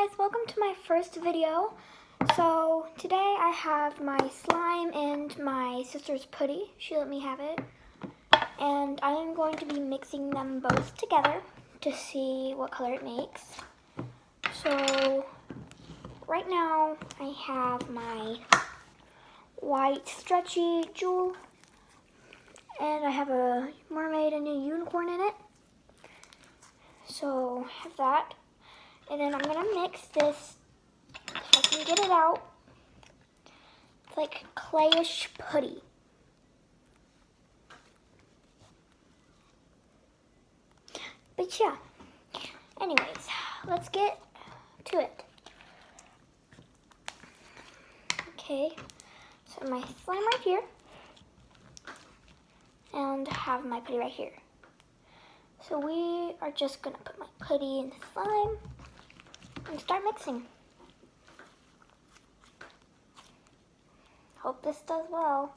guys, welcome to my first video. So today I have my slime and my sister's putty. She let me have it. And I am going to be mixing them both together to see what color it makes. So right now I have my white stretchy jewel. And I have a mermaid and a unicorn in it. So I have that. And then I'm going to mix this, if I can get it out. It's like clayish putty. But yeah, anyways, let's get to it. Okay, so my slime right here. And have my putty right here. So we are just going to put my putty in the slime and start mixing. Hope this does well.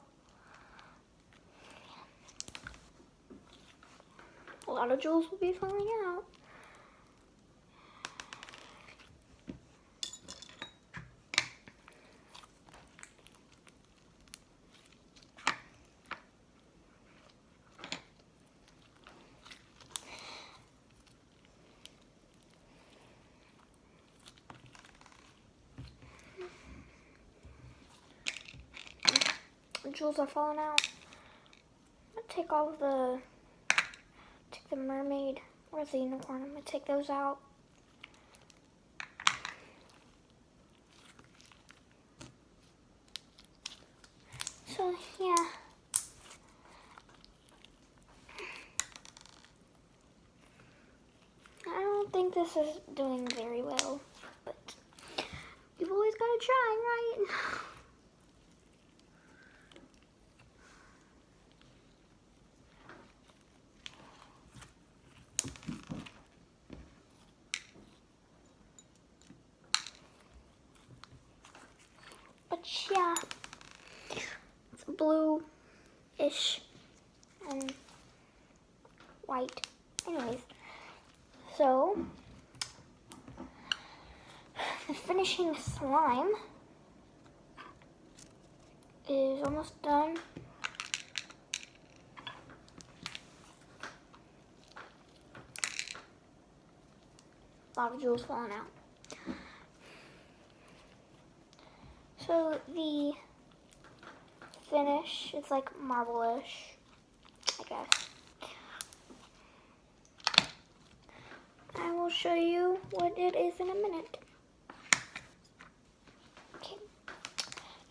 A lot of jewels will be falling out. Jewels are falling out. I'm gonna take all of take the mermaid. Where's the unicorn? I'm gonna take those out. So yeah. I don't think this is doing very well, but you've always gotta try, right? But yeah, it's blue-ish and white. Anyways, so the finishing slime is almost done. A lot of jewels falling out. So the finish is like marble-ish, I guess. I will show you what it is in a minute. Okay,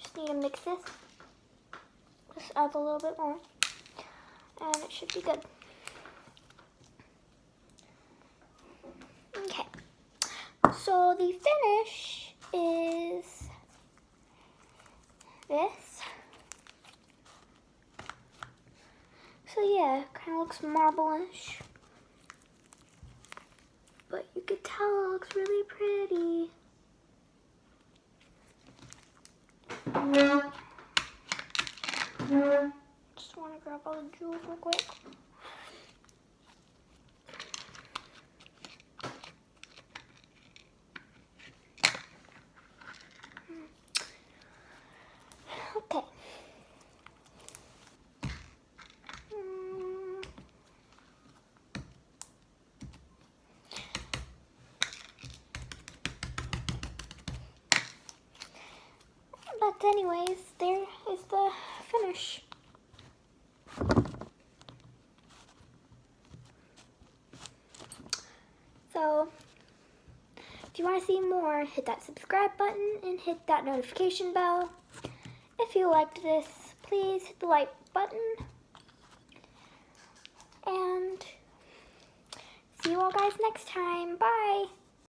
just need to mix this up a little bit more, and it should be good. Okay, so the finish is this. So yeah, kind of looks marble-ish. But you could tell it looks really pretty. Just want to grab all the jewels real quick. Okay. But anyways, there is the finish. So, if you want to see more, hit that subscribe button and hit that notification bell. If you liked this, please hit the like button. And see you all guys next time. Bye!